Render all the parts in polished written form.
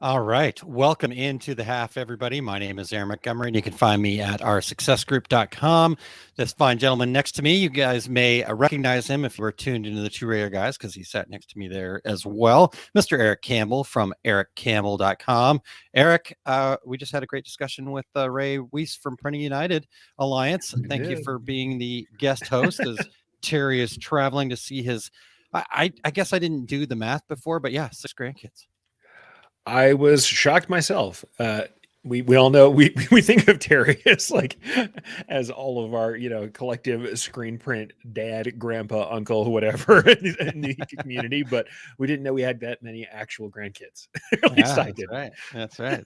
All right. Welcome into the half, everybody. My name is Erich Montgomery, and you can find me at oursuccessgroup.com. This fine gentleman next to me, you guys may recognize him if you were tuned into the Two Raider Guys, because he sat next to me there as well. Mr. Erich Campbell from erichcampbell.com. Eric, we just had a great discussion with Ray Weiss from Printing United Alliance. Thank you for being the guest host as Terry is traveling to see his, I guess I didn't do the math before, but yeah, 6 grandkids. I was shocked myself. We all know we think of Terry as all of our collective screen print dad, grandpa, uncle, whatever in the community, but we didn't know we had that many actual grandkids. At least I did. Right. That's right.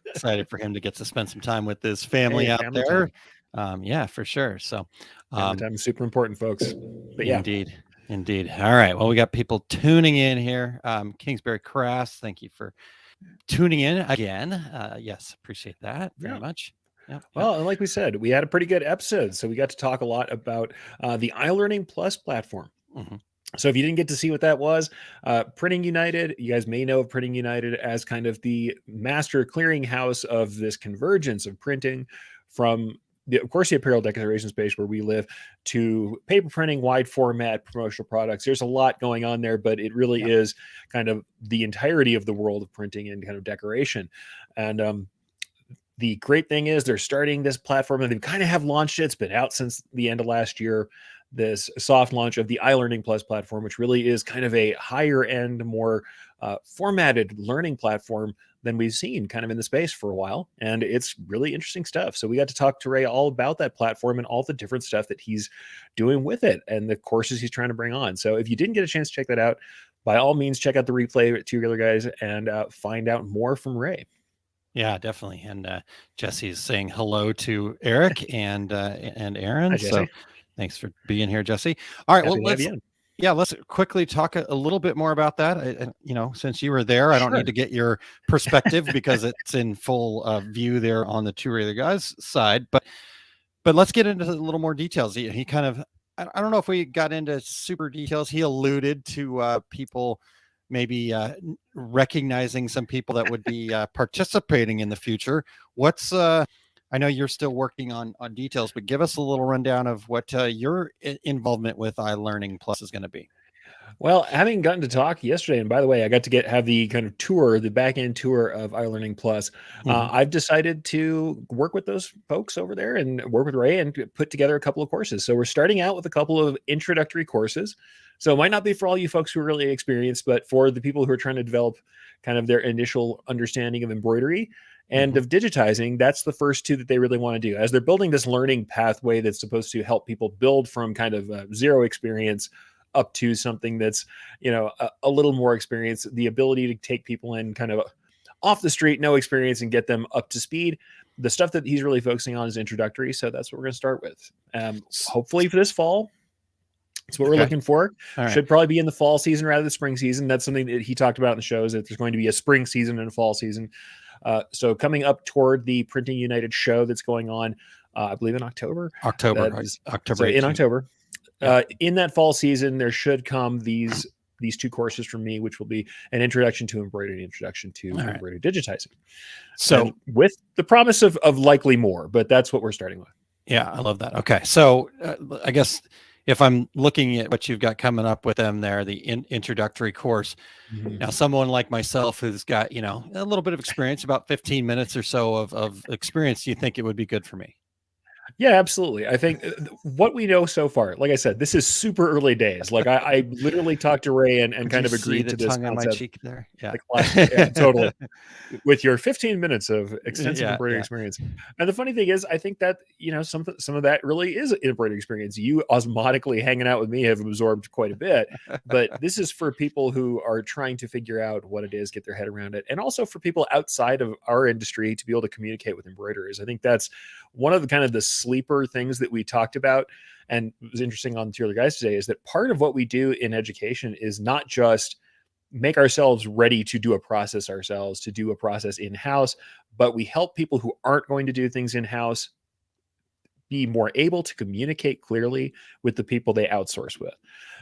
Excited for him to get to spend some time with his family out family there. Time. Yeah, for sure. So family time is super important, folks. But yeah, indeed. All right. Well, we got people tuning in here. Kingsbury Crass, thank you for tuning in again. Yes, appreciate that very much. Well, and like we said, we had a pretty good episode, so we got to talk a lot about the iLearning Plus platform. Mm-hmm. So if you didn't get to see what that was, Printing United, you guys may know of Printing United as kind of the master clearinghouse of this convergence of printing from of course, the apparel decoration space where we live to paper printing, wide format promotional products. There's a lot going on there, but it really is kind of the entirety of the world of printing and kind of decoration. And the great thing is they're starting this platform and they kind of have launched it. It's been out since the end of last year. This soft launch of the iLearning Plus platform, which really is kind of a higher end, more formatted learning platform than we've seen kind of in the space for a while. And it's really interesting stuff. So we got to talk to Ray all about that platform and all the different stuff that he's doing with it and the courses he's trying to bring on. So if you didn't get a chance to check that out, by all means, check out the replay at Two Raider Guys and find out more from Ray. Yeah, definitely. And Jesse's saying hello to Eric and Aaron. Hi, Jesse. So thanks for being here, Jesse. All right. Happy let's quickly talk a little bit more about that. Since you were there, I don't need to get your perspective because it's in full view there on the Two Raider Guys side. But let's get into a little more details. He kind of, I don't know if we got into super details. He alluded to people maybe recognizing some people that would be participating in the future. What's I know you're still working on details, but give us a little rundown of what your involvement with iLearning Plus is going to be. Well, having gotten to talk yesterday, and by the way, I got to have the kind of tour, the back end tour of iLearning Plus. I've decided to work with those folks over there and work with Ray and put together a couple of courses. So we're starting out with a couple of introductory courses. So it might not be for all you folks who are really experienced, but for the people who are trying to develop kind of their initial understanding of embroidery and of digitizing, that's the first two that they really want to do. As they're building this learning pathway that's supposed to help people build from kind of zero experience up to something that's, a little more experience, the ability to take people in kind of off the street, no experience, and get them up to speed. The stuff that he's really focusing on is introductory. So that's what we're going to start with. Hopefully for this fall. That's what we're looking for. Right. Should probably be in the fall season rather than the spring season. That's something that he talked about in the shows, that there's going to be a spring season and a fall season. So coming up toward the Printing United show that's going on, I believe in October. October. In October. In that fall season, there should come these two courses from me, which will be an introduction to embroidery, introduction to embroidery digitizing. So and with the promise of likely more, but that's what we're starting with. Yeah, I love that. Okay. So I guess if I'm looking at what you've got coming up with them there, the introductory course, now someone like myself who's got, a little bit of experience, about 15 minutes or so of experience, do you think it would be good for me? Yeah, absolutely. I think what we know so far, like I said, this is super early days. Like I literally talked to Ray and kind of agreed to this tongue on my cheek there. Yeah, totally. With your 15 minutes of extensive embroidery experience. And the funny thing is, I think that, some of that really is embroidery experience. You osmotically hanging out with me have absorbed quite a bit, but this is for people who are trying to figure out what it is, get their head around it. And also for people outside of our industry to be able to communicate with embroiderers. I think that's one of the kind of the sleeper things that we talked about and it was interesting on the Two Raider Guys today is that part of what we do in education is not just make ourselves ready to do a process ourselves, to do a process in-house, but we help people who aren't going to do things in-house be more able to communicate clearly with the people they outsource with.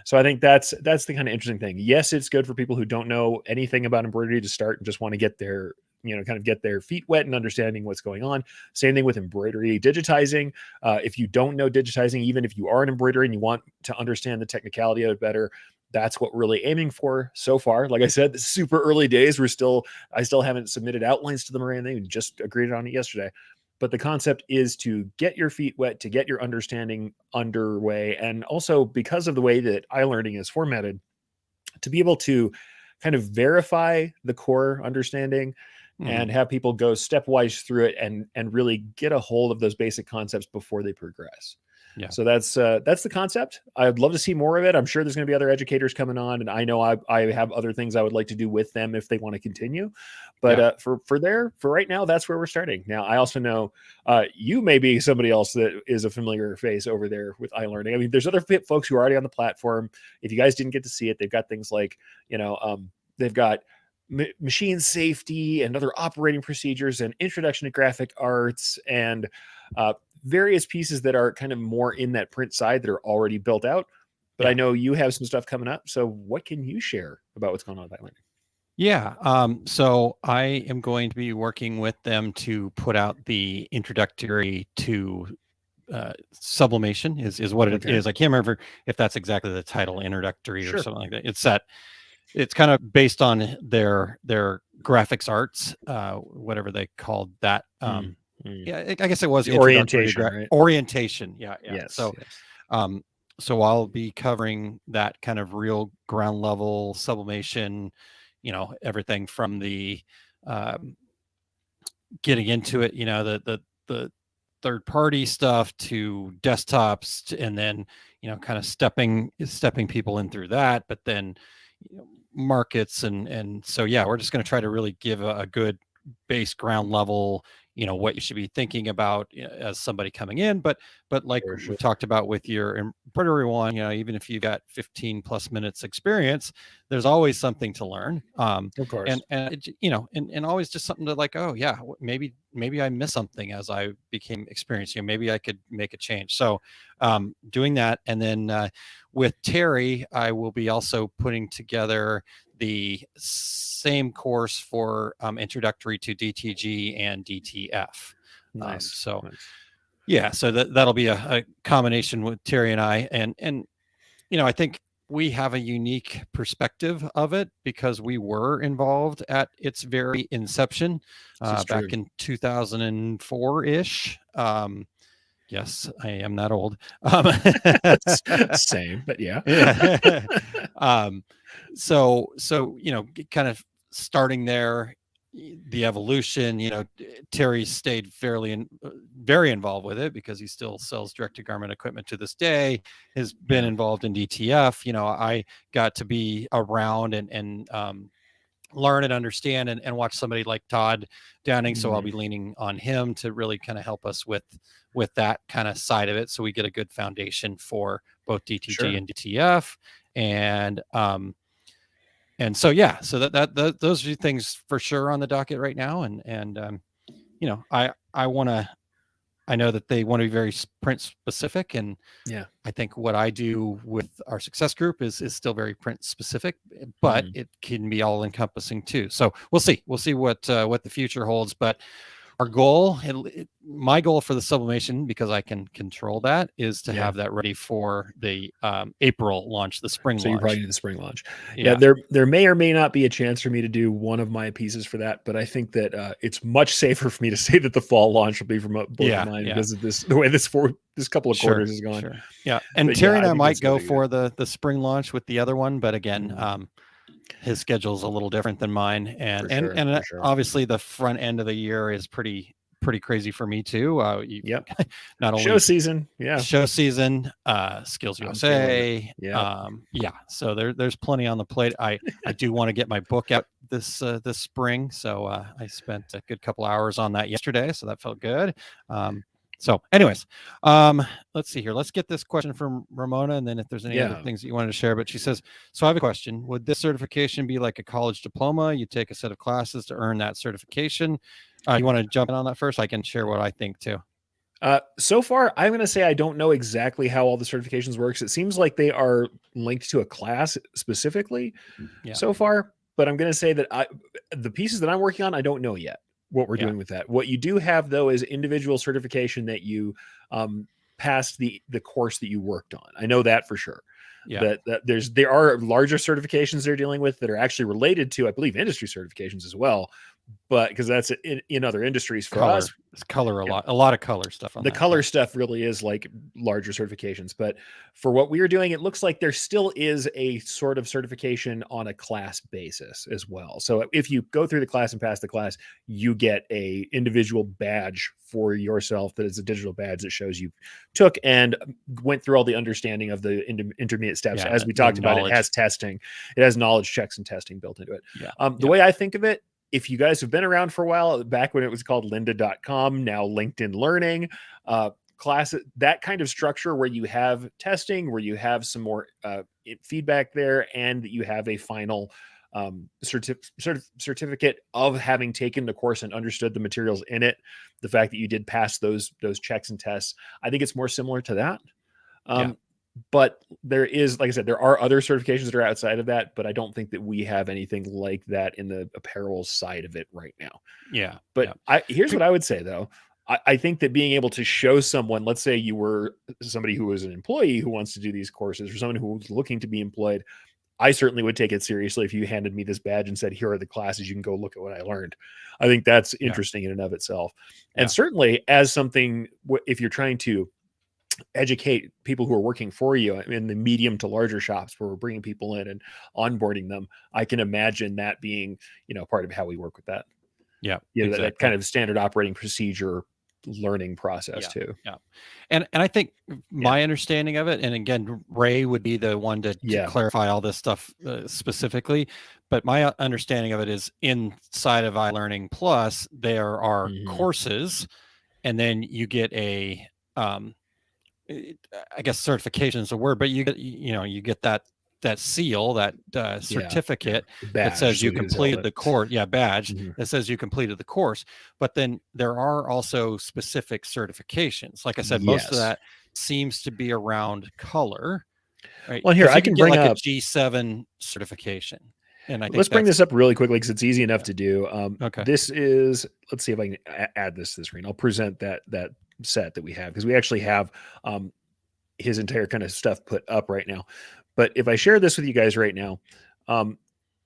So I think that's the kind of interesting thing. Yes, it's good for people who don't know anything about embroidery to start and just want to get their, kind of get their feet wet and understanding what's going on. Same thing with embroidery digitizing. If you don't know digitizing, even if you are an embroiderer and you want to understand the technicality of it better, that's what we're really aiming for so far. Like I said, this super early days. I still haven't submitted outlines to them or anything. We just agreed on it yesterday. But the concept is to get your feet wet, to get your understanding underway. And also, because of the way that iLearning is formatted, to be able to kind of verify the core understanding and have people go stepwise through it and really get a hold of those basic concepts before they progress. Yeah. So that's the concept. I'd love to see more of it. I'm sure there's going to be other educators coming on, and I know I have other things I would like to do with them if they want to continue. But for right now, that's where we're starting. Now, I also know you may be somebody else that is a familiar face over there with iLearning. I mean, there's other folks who are already on the platform. If you guys didn't get to see it, they've got things like, they've got machine safety and other operating procedures and introduction to graphic arts and various pieces that are kind of more in that print side that are already built out. But I know you have some stuff coming up. So what can you share about what's going on with iLearning? Yeah. So I am going to be working with them to put out the introductory to sublimation is what it is. I can't remember if that's exactly the title, introductory or something like that. It's kind of based on their graphics arts, whatever they called that. Yeah, I guess it was the orientation, right? Orientation. Yeah. Yes, so, so I'll be covering that kind of real ground level sublimation, everything from the getting into it, the third party stuff to desktops, and then, kind of stepping people in through that, but then, markets. And so, yeah, we're just going to try to really give a good base ground level, what you should be thinking about as somebody coming in. But like we talked about with your embroidery one, even if you've got 15 plus minutes experience, there's always something to learn. Of course. And always just something to like, oh yeah, maybe I missed something as I became experienced. Maybe I could make a change. So doing that. And then with Terry, I will be also putting together the same course for introductory to DTG and DTF. Nice. Yeah, so that'll be a combination with Terry and I, and I think we have a unique perspective of it because we were involved at its very inception back in 2004-ish. Yes, I am that old. Same, but yeah. So kind of starting there, the evolution. Terry stayed very involved with it because he still sells direct to garment equipment to this day. Has been involved in DTF. I got to be around and learn and understand and watch somebody like Todd Downing. So I'll be leaning on him to really kind of help us with that kind of side of it. So we get a good foundation for both DTG and DTF. And so, yeah, so that those are things for sure on the docket right now. And I know that they want to be very print specific, and I think what I do with our success group is still very print specific, but it can be all encompassing too. So we'll see what the future holds. But our goal, my goal for the sublimation, because I can control that, is to have that ready for the April launch, the spring launch. So you probably need the spring launch. Yeah, there may or may not be a chance for me to do one of my pieces for that, but I think that it's much safer for me to say that the fall launch will be from both of mine because of the way this couple of quarters has gone. Sure. Yeah, and Terry and I might go for the spring launch with the other one, but again, his schedule is a little different than mine, and obviously the front end of the year is pretty crazy for me too. Not only show season, Skills USA, so there's plenty on the plate. I do want to get my book out this spring, so I spent a good couple hours on that yesterday, so that felt good. So anyways, let's see here. Let's get this question from Ramona, and then if there's any other things that you wanted to share. But she says, so I have a question. Would this certification be like a college diploma? You take a set of classes to earn that certification. You want to jump in on that first? I can share what I think too. So far, I'm going to say I don't know exactly how all the certifications works. It seems like they are linked to a class specifically so far, but I'm going to say that the pieces that I'm working on, I don't know yet what we're doing with that. What you do have though is individual certification that you passed the course that you worked on. I know that for sure. That there are larger certifications they're dealing with that are actually related to, I believe, industry certifications as well. But because that's in other industries for us, it's color a lot of color stuff on the color stuff really is like larger certifications. But for what we are doing, it looks like there still is a sort of certification on a class basis as well. So if you go through the class and pass the class, you get a individual badge for yourself that is a digital badge that shows you took and went through all the understanding of the intermediate steps. As we talked about, it has testing, it has knowledge checks and testing built into it. The way I think of it, if you guys have been around for a while, back when it was called lynda.com, now LinkedIn Learning, class, that kind of structure where you have testing, where you have some more feedback there, and that you have a final certificate of having taken the course and understood the materials in it. The fact that you did pass those checks and tests, I think it's more similar to that. But there is, like I said, there are other certifications that are outside of that, but I don't think that we have anything like that in the apparel side of it right now. But here's what I would say though. I think that being able to show someone, let's say you were somebody who was an employee who wants to do these courses, or someone who was looking to be employed, I certainly would take it seriously if you handed me this badge and said, here are the classes, you can go look at what I learned. I think that's interesting in and of itself. And certainly as something, if you're trying to educate people who are working for you in the medium to larger shops where we're bringing people in and onboarding them, I can imagine that being, part of how we work with that. Exactly. That kind of standard operating procedure learning process too. And I think my understanding of it, and again, Ray would be the one to clarify all this stuff specifically, but my understanding of it is inside of iLearning Plus, there are courses, and then you get a I guess certification is a word, but you get that seal, that certificate that says you completed the course. Badge that says you completed the course. But then there are also specific certifications. Like I said, most of that seems to be around color. Right? Well, here I can bring up a G7 certification. And I think let's bring this up really quickly because it's easy enough to do. Okay. This is, let's see if I can add this to the screen. I'll present that set that we have because we actually have his entire kind of stuff put up right now. But if I share this with you guys right now,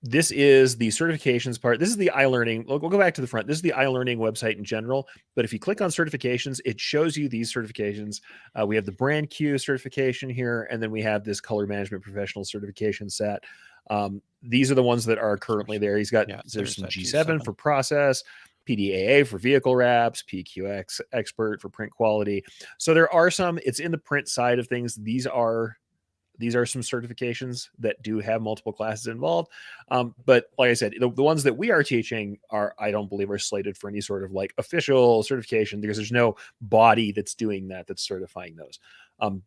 this is the certifications part. This is the iLearning. We'll go back to the front. This is the iLearning website in general. But if you click on certifications, it shows you these certifications. We have the brand Q certification here, and then we have this color management professional certification set. These are the ones that are currently there. He's got there's some G7 for process, PDAA for vehicle wraps, PQX expert for print quality. So there are some, it's in the print side of things. These are some certifications that do have multiple classes involved. But like I said, the ones that we are teaching I don't believe are slated for any sort of like official certification because there's no body that's doing that's certifying those.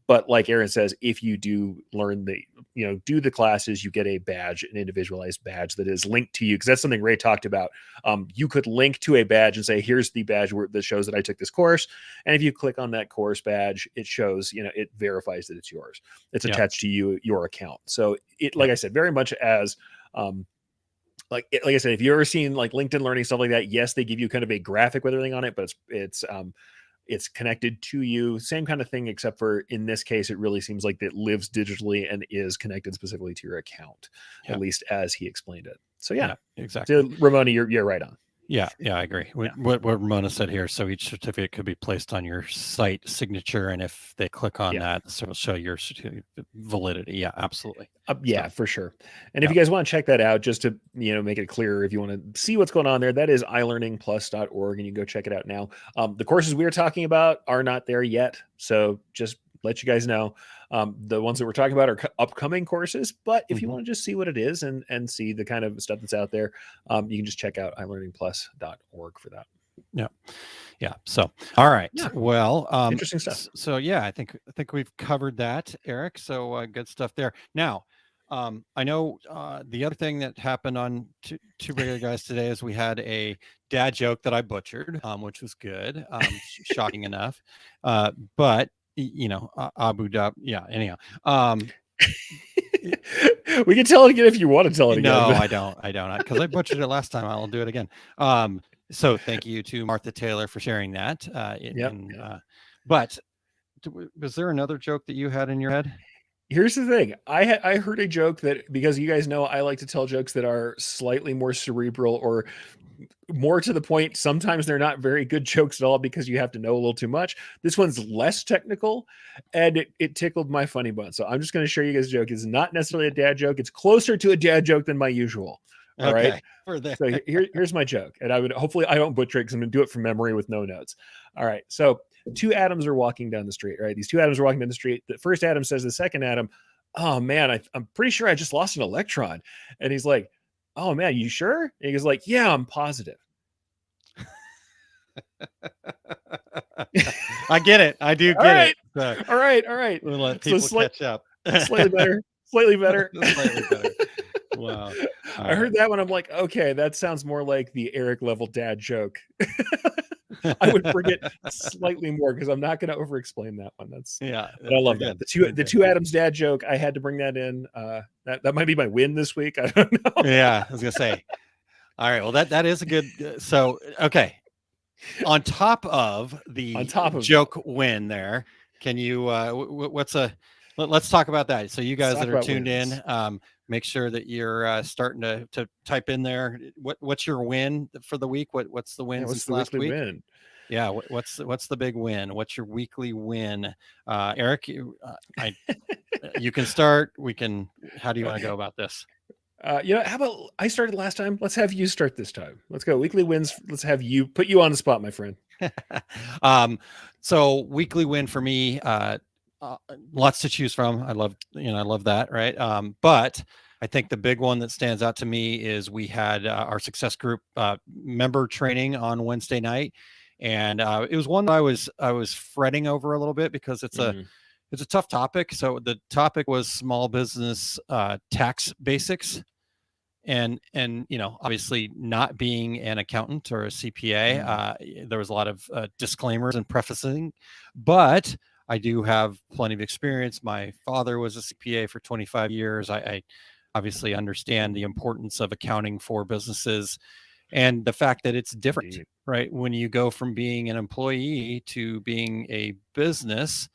But like Aaron says, if you do learn do the classes, you get a badge, an individualized badge that is linked to you. Cause that's something Ray talked about. You could link to a badge and say, here's the badge that shows that I took this course. And if you click on that course badge, it shows, it verifies that it's yours. It's attached to your account. So like I said, very much as, like I said, if you've ever seen like LinkedIn Learning, stuff like that, yes, they give you kind of a graphic with everything on it, but it's connected to you. Same kind of thing, except for in this case, it really seems like it lives digitally and is connected specifically to your account, at least as he explained it. So exactly. So Ramona, you're right on. Yeah, I agree. What Ramona said here. So each certificate could be placed on your site signature, and if they click on that, so it'll show your validity. Yeah, absolutely. For sure. And if you guys want to check that out, just to make it clearer, if you want to see what's going on there, that is ilearningplus.org, and you can go check it out now. The courses we are talking about are not there yet, so just let you guys know. The ones that we're talking about are upcoming courses, but if you want to just see what it is and see the kind of stuff that's out there, you can just check out ilearningplus.org for that. Yeah. So, all right. Well, interesting stuff. So I think we've covered that, Eric. So good stuff there. Now, I know the other thing that happened on two regular guys today is we had a dad joke that I butchered, which was good, shocking enough. But Abu Dhabi. Yeah. Anyhow, we can tell it again if you want to tell it again. no, I don't, because I butchered it last time. I'll do it again. So thank you to Martha Taylor for sharing that. But was there another joke that you had in your head? Here's the thing. I heard a joke that, because you guys know I like to tell jokes that are slightly more cerebral or more to the point. Sometimes they're not very good jokes at all because you have to know a little too much. This one's less technical, and it tickled my funny bone. So I'm just going to share you guys a joke. It's not necessarily a dad joke. It's closer to a dad joke than my usual. All right. So here's my joke, and hopefully I don't butcher it because I'm going to do it from memory with no notes. All right. So two Adams are walking down the street, right? These two Adams are walking down the street. The first Adam says to the second Adam, "Oh man, I'm pretty sure I just lost an electron." And he's like, "Oh man, you sure?" And he goes like, "Yeah, I'm positive." I get it. I do get it. So all right. We'll let people catch up. Slightly better. Slightly better. Wow. I heard that one. I'm like, okay, that sounds more like the Eric level dad joke. I would forget slightly more because I'm not going to over explain that one. But I love that. The two Adams dad joke. I had to bring that in. That might be my win this week. I don't know. Yeah, I was gonna say. All right. Well, that is a good. So okay. On top of joke win, there. Can you? Let's talk about that. So you guys that are tuned in, make sure that you're starting to type in there. What's your win for the week? What's the win since last week? Win? Yeah. What's the big win? What's your weekly win? Eric, you can start. How do you want to go about this? How about I started last time? Let's have you start this time. Let's go. Weekly wins. Let's have you put you on the spot, my friend. So weekly win for me, lots to choose from. I love that. Right. But I think the big one that stands out to me is we had our success group member training on Wednesday night. And it was one that I was fretting over a little bit because it's a tough topic. So the topic was small business tax basics. And obviously not being an accountant or a CPA, there was a lot of disclaimers and prefacing, but I do have plenty of experience. My father was a CPA for 25 years. I obviously understand the importance of accounting for businesses and the fact that it's different, right? When you go from being an employee to being a business,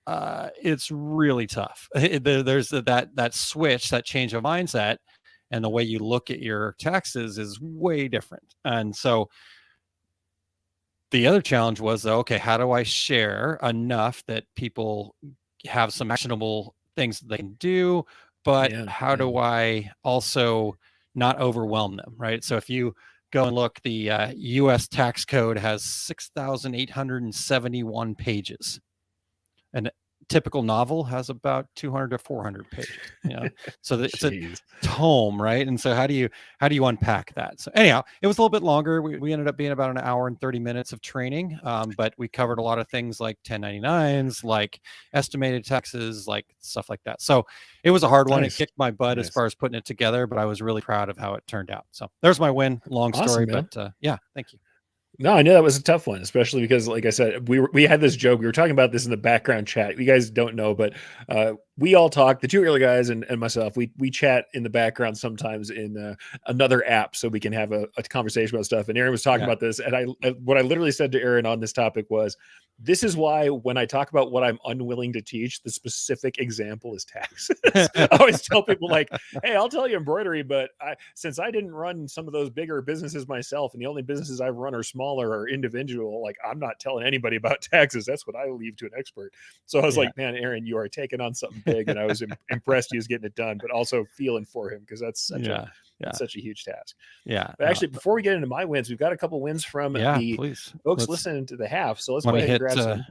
it's really tough. There's that switch, that change of mindset. And the way you look at your taxes is way different. And so the other challenge was, okay, how do I share enough that people have some actionable things that they can do, but how do I also not overwhelm them, right? So if you go and look, the U.S. tax code has 6,871 pages. And typical novel has about 200 to 400 pages. So it's a tome, right? And so how do you unpack that? So anyhow, it was a little bit longer. We ended up being about an hour and 30 minutes of training, but we covered a lot of things like 1099s, like estimated taxes, like stuff like that. So it was a hard one. It kicked my butt as far as putting it together, but I was really proud of how it turned out. So there's my win. Long story, man. But thank you. No, I know that was a tough one, especially because, like I said, we had this joke. We were talking about this in the background chat. You guys don't know, but we all talk. The two early guys and myself, we chat in the background sometimes in another app so we can have a conversation about stuff. And Aaron was talking about this, and what I literally said to Aaron on this topic was, this is why when I talk about what I'm unwilling to teach, the specific example is taxes. I always tell people like, hey, I'll tell you embroidery, but since I didn't run some of those bigger businesses myself, and the only businesses I've run are smaller or individual, like I'm not telling anybody about taxes. That's what I leave to an expert. So I was like, man, Aaron, you are taking on something big. And I was impressed he was getting it done, but also feeling for him because that's such such a huge task. But actually, before we get into my wins, we've got a couple wins from the folks listening to the half. So let's go ahead and grab some.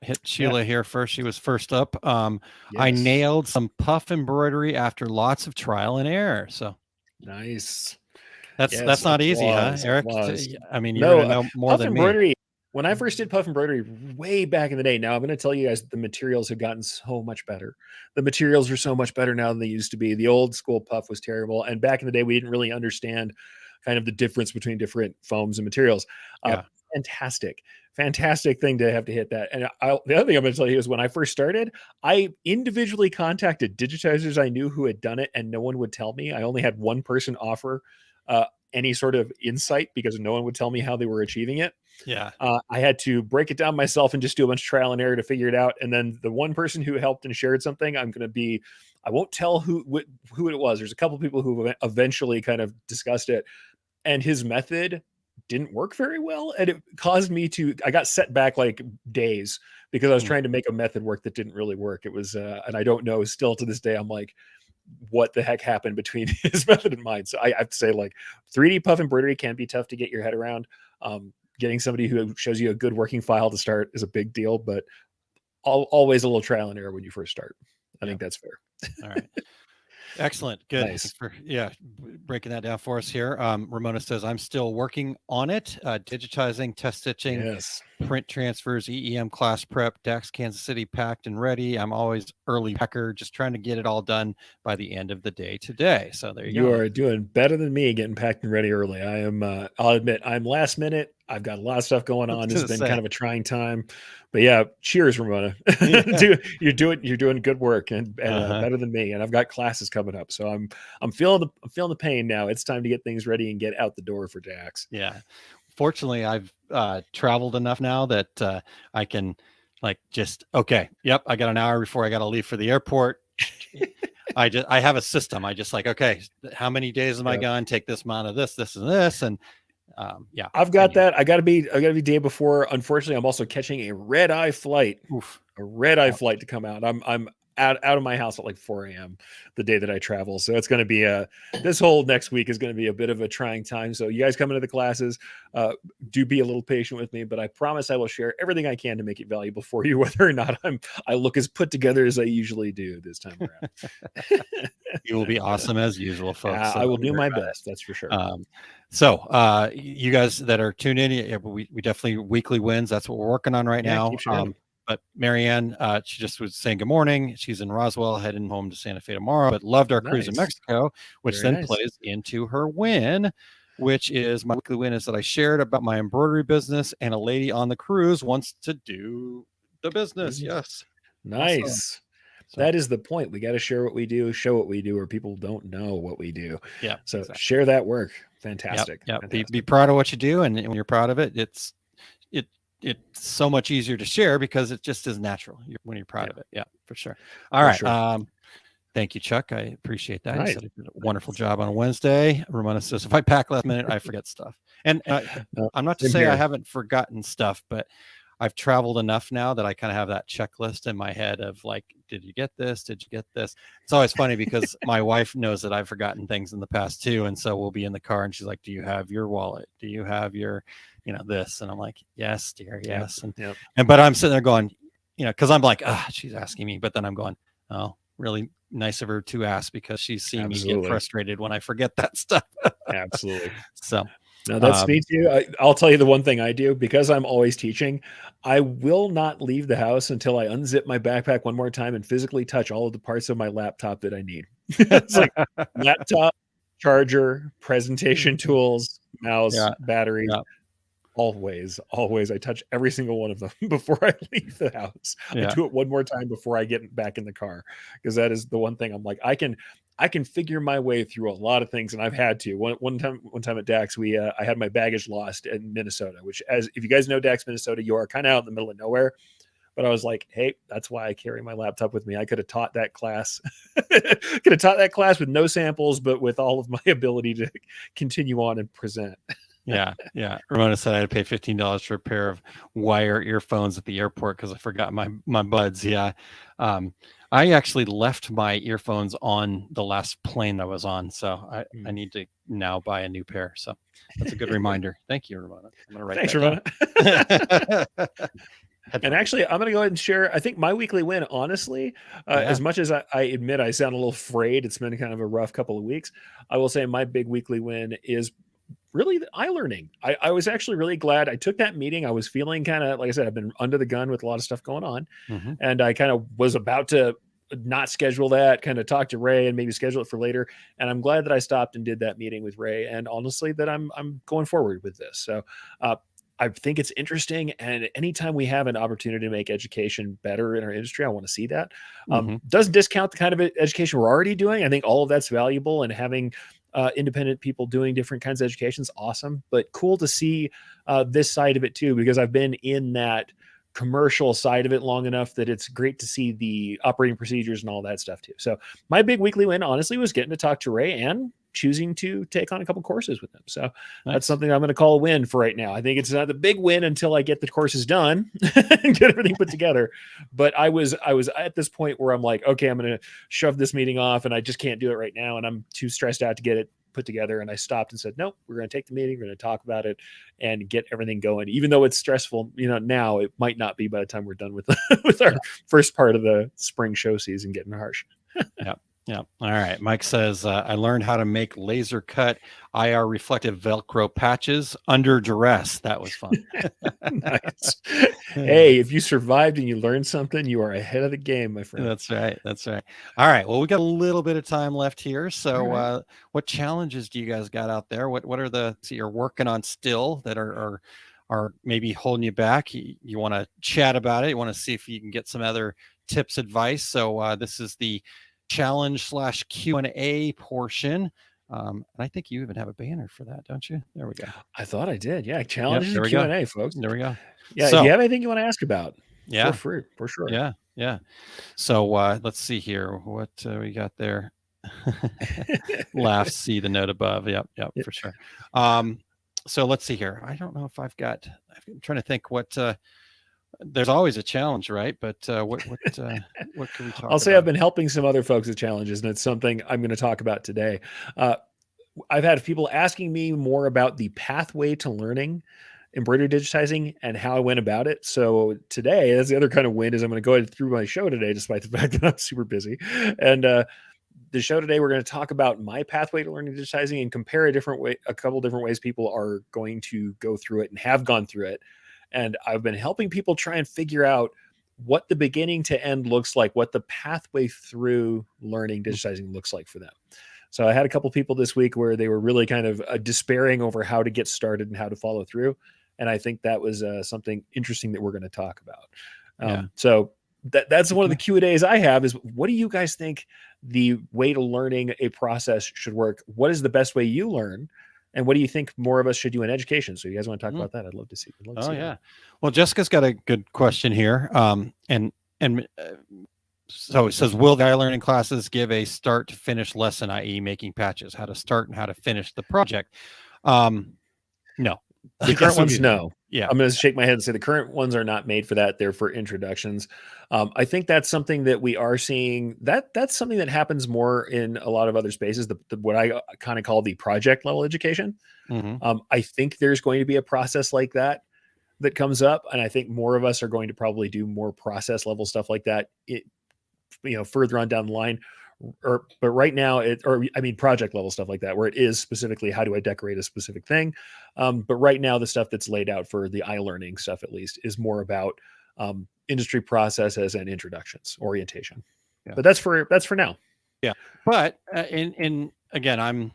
Hit Sheila here first. She was first up. I nailed some puff embroidery after lots of trial and error. So nice. That's not easy, huh, Eric? I mean, you're gonna know more than embroidery. me. When I first did puff embroidery way back in the day, now I'm going to tell you guys the materials have gotten so much better. The materials are so much better now than they used to be. The old school puff was terrible. And back in the day, we didn't really understand kind of the difference between different foams and materials. Uh, Yeah. fantastic, fantastic thing to have to hit that. And the other thing I'm going to tell you is when I first started, I individually contacted digitizers I knew who had done it, and no one would tell me. I only had one person offer any sort of insight because no one would tell me how they were achieving it. Yeah. I had to break it down myself and just do a bunch of trial and error to figure it out. And then the one person who helped and shared something, I won't tell who it was. There's a couple people who eventually kind of discussed it, and his method didn't work very well. And it caused me I got set back like days because I was trying to make a method work that didn't really work. It was, and I don't know still to this day, I'm like, what the heck happened between his method and mine. So I have to say, like, 3D puff embroidery can be tough to get your head around. Getting somebody who shows you a good working file to start is a big deal, but always a little trial and error when you first start. I think that's fair. All right. Excellent. Good. Nice. For breaking that down for us here. Ramona says, I'm still working on it. Digitizing, test stitching, Yes. print transfers, EEM class prep, DAX Kansas City packed and ready. I'm always early packer, just trying to get it all done by the end of the day today. So there you go. You are doing better than me getting packed and ready early. I am, I'll admit, I'm last minute. I've got a lot of stuff going on. This has been kind of a trying time, but yeah, cheers, Ramona. You're doing good work and better than me. And I've got classes coming up, so I'm feeling the pain now. It's time to get things ready and get out the door for DAX. Yeah. Fortunately, I've traveled enough now that I can okay, yep, I got an hour before I got to leave for the airport. I have a system. I just okay, how many days am I gone? Take this amount of this and this, and I've got that. I gotta be day before. Unfortunately, I'm also catching a red-eye flight. Oof. A red-eye flight to come out. I'm out of my house at like 4 a.m. the day that I travel. So it's going to be this whole next week is going to be a bit of a trying time. So you guys come into the classes, do be a little patient with me, but I promise I will share everything I can to make it valuable for you, whether or not I look as put together as I usually do this time around. You will be awesome as usual, folks. I will do my best. That's for sure. So you guys that are tuned in, we definitely weekly wins. That's what we're working on right now. But Marianne, she just was saying good morning. She's in Roswell, heading home to Santa Fe tomorrow, but loved our cruise in Mexico, which plays into her win, which is my weekly win is that I shared about my embroidery business, and a lady on the cruise wants to do the business. Yes. Nice. Awesome. So, that is the point. We got to share what we do, show what we do, or people don't know what we do. Yeah. So share that work. Fantastic. Yeah. Be proud of what you do. And when you're proud of it, it's so much easier to share because it just is natural when you're proud of it. Yeah, for sure. All right. Sure. Thank you, Chuck. I appreciate that. You did a wonderful job on a Wednesday. Ramona says, if I pack last minute, I forget stuff. And I'm not to say I haven't forgotten stuff, but I've traveled enough now that I kind of have that checklist in my head of like, did you get this? Did you get this? It's always funny because my wife knows that I've forgotten things in the past too. And so we'll be in the car and she's like, do you have your wallet? Do you have your, this? And I'm like, yes, dear. Yes. But I'm sitting there going, cause I'm like, she's asking me, but then I'm going, oh, really nice of her to ask because she's seen me get frustrated when I forget that stuff. Absolutely. So. No, that's me too. I'll tell you the one thing I do because I'm always teaching. I will not leave the house until I unzip my backpack one more time and physically touch all of the parts of my laptop that I need. It's like laptop, charger, presentation tools, mouse, batteries. Always. I touch every single one of them before I leave the house. I do it one more time before I get back in the car because that is the one thing I'm like, I can figure my way through a lot of things, and I've had to. One time at DAX, I had my baggage lost in Minnesota, which, if you guys know DAX, Minnesota, you are kind of out in the middle of nowhere. But I was like, hey, that's why I carry my laptop with me. I could have taught that class, with no samples, but with all of my ability to continue on and present. Yeah. Ramona said I had to pay $15 for a pair of wire earphones at the airport because I forgot my buds. Yeah. I actually left my earphones on the last plane I was on, so I need to now buy a new pair. So that's a good reminder. Thank you, Ramona. I'm gonna write Ramona. And actually, I'm going to go ahead and share, I think, my weekly win, honestly, as much as I admit I sound a little frayed, it's been kind of a rough couple of weeks. I will say my big weekly win is really iLearning. I was actually really glad I took that meeting. I was feeling kind of, like I said, I've been under the gun with a lot of stuff going on. Mm-hmm. And I kind of was about to not schedule that, kind of talk to Ray and maybe schedule it for later. And I'm glad that I stopped and did that meeting with Ray. And honestly, that I'm going forward with this. So I think it's interesting. And anytime we have an opportunity to make education better in our industry, I want to see that. Doesn't discount the kind of education we're already doing. I think all of that's valuable, and having independent people doing different kinds of education is awesome, but cool to see this side of it too, because I've been in that commercial side of it long enough that it's great to see the operating procedures and all that stuff too. So my big weekly win, honestly, was getting to talk to Ray and choosing to take on a couple courses with him. So that's something I'm going to call a win for right now. I think it's not the big win until I get the courses done and get everything put together. But I was at this point where I'm like, okay, I'm going to shove this meeting off, and I just can't do it right now. And I'm too stressed out to get it put together. And I stopped and said, nope, we're going to take the meeting. We're going to talk about it and get everything going. Even though it's stressful, now it might not be by the time we're done with with our first part of the spring show season getting harsh. Yeah. All right. Mike says, I learned how to make laser cut IR reflective Velcro patches under duress. That was fun. Nice. Hey, if you survived and you learned something, you are ahead of the game, my friend. That's right. All right. Well, we got a little bit of time left here. So what challenges do you guys got out there? What are the you're working on still that are maybe holding you back? You want to chat about it. You want to see if you can get some other tips, advice. So this is the challenge / Q&A portion. And I think you even have a banner for that, don't you? There we go. I thought I did. Yeah. Challenges and Q&A, folks. There we go. Yeah. So, if you have anything you want to ask about, feel free, for sure. Yeah. So let's see here. What we got there. Laughs, see the note above. Yep, for sure. So let's see here. I don't know if I'm trying to think what there's always a challenge, right? But what can we talk about? I'll say I've been helping some other folks with challenges, and it's something I'm going to talk about today. I've had people asking me more about the pathway to learning embroidery digitizing and how I went about it. So today, that's the other kind of win, is I'm going to go ahead through my show today, despite the fact that I'm super busy. And the show today, we're going to talk about my pathway to learning digitizing and compare a couple different ways people are going to go through it and have gone through it. And I've been helping people try and figure out what the beginning to end looks like, what the pathway through learning digitizing looks like for them. So I had a couple people this week where they were really kind of despairing over how to get started and how to follow through. And I think that was something interesting that we're going to talk about. So that's one of the Q&As I have is, what do you guys think the way to learning a process should work? What is the best way you learn? And what do you think more of us should do in education? So you guys want to talk about that? I'd love to see. That. Well, Jessica's got a good question here. So it says, will the iLearning classes give a start to finish lesson, i.e. making patches, how to start and how to finish the project? No. The current ones, no. Yeah. I'm going to shake my head and say the current ones are not made for that. They're for introductions. I think that's something that we are seeing. That's something that happens more in a lot of other spaces, what I kind of call the project level education. I think there's going to be a process like that comes up. And I think more of us are going to probably do more process level stuff like that, further on down the line. But right now project level stuff like that, where it is specifically, how do I decorate a specific thing? But right now, the stuff that's laid out for the iLearning stuff, at least, is more about industry processes and introductions, orientation. Yeah. But that's for now. Yeah. But again, I'm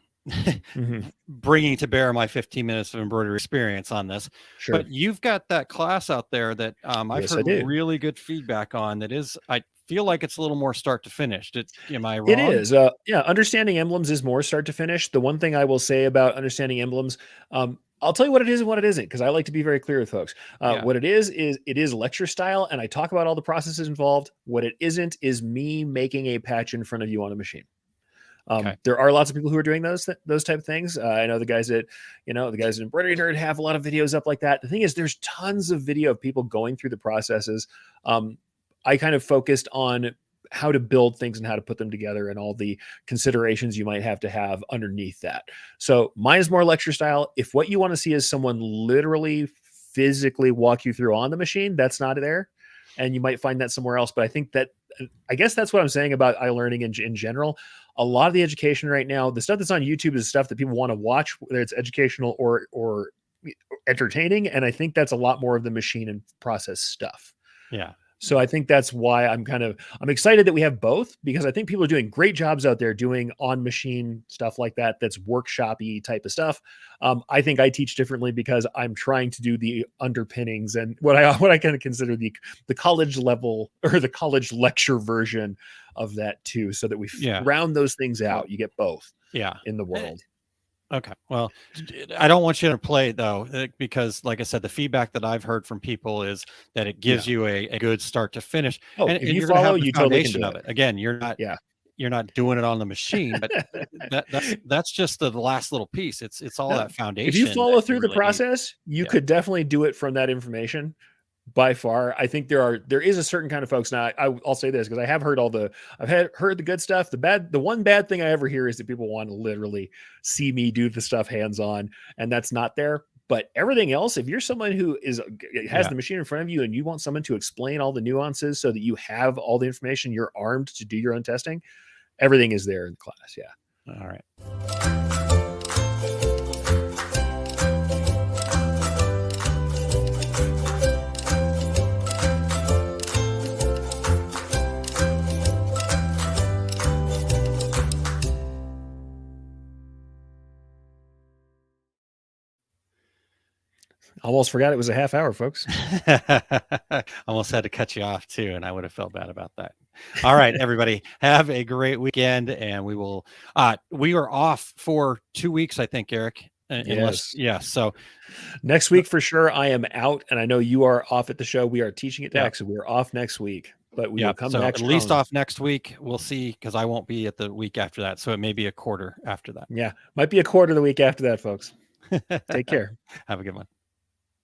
bringing to bear my 15 minutes of embroidery experience on this. Sure. But you've got that class out there that I've heard really good feedback on. That is, I feel like it's a little more start to finish. Am I wrong? It is. Understanding emblems is more start to finish. The one thing I will say about understanding emblems, I'll tell you what it is and what it isn't, because I like to be very clear with folks. What it is lecture style, and I talk about all the processes involved. What it isn't is me making a patch in front of you on a machine. There are lots of people who are doing those type of things. I know the guys at Embroidery Nerd have a lot of videos up like that. The thing is, there's tons of video of people going through the processes. I kind of focused on how to build things and how to put them together and all the considerations you might have to have underneath that. So mine is more lecture style. If what you want to see is someone literally physically walk you through on the machine, that's not there. And you might find that somewhere else. But I guess that's what I'm saying about iLearning in general. a lot of the education right now, the stuff that's on YouTube is stuff that people want to watch, whether it's educational or entertaining. And I think that's a lot more of the machine and process stuff. Yeah. So I think that's why I'm excited that we have both, because I think people are doing great jobs out there doing on machine stuff like that. That's workshop-y type of stuff. I think I teach differently because I'm trying to do the underpinnings and what I kind of consider the college level or the college lecture version of that too, so that we round those things out. You get both in the world. Okay. Well, I don't want you to play though, because like I said, the feedback that I've heard from people is that it gives you a good start to finish. Oh, and if you you're follow, have the you totally can foundation do of it. Again, you're not doing it on the machine, but that's just the last little piece. It's all that foundation. If you follow through the really process, you could definitely do it from that information. By far, I think there is a certain kind of folks. Now, I'll say this because I have heard heard the good stuff. The one bad thing I ever hear is that people want to literally see me do the stuff hands on, and that's not there. But everything else, if you're someone who has the machine in front of you and you want someone to explain all the nuances so that you have all the information, you're armed to do your own testing. Everything is there in the class. Yeah. All right. Almost forgot it was a half hour, folks. Almost had to cut you off too, and I would have felt bad about that. All right, everybody, have a great weekend, and we are off for 2 weeks, I think, Eric. So next week for sure, I am out, and I know you are off at the show. We are teaching at DAC, so we're off next week, but we will come back. At least off next week. We'll see, because I won't be at the week after that, so it may be a quarter after that. Yeah, might be a quarter the week after that, folks. Take care. Have a good one.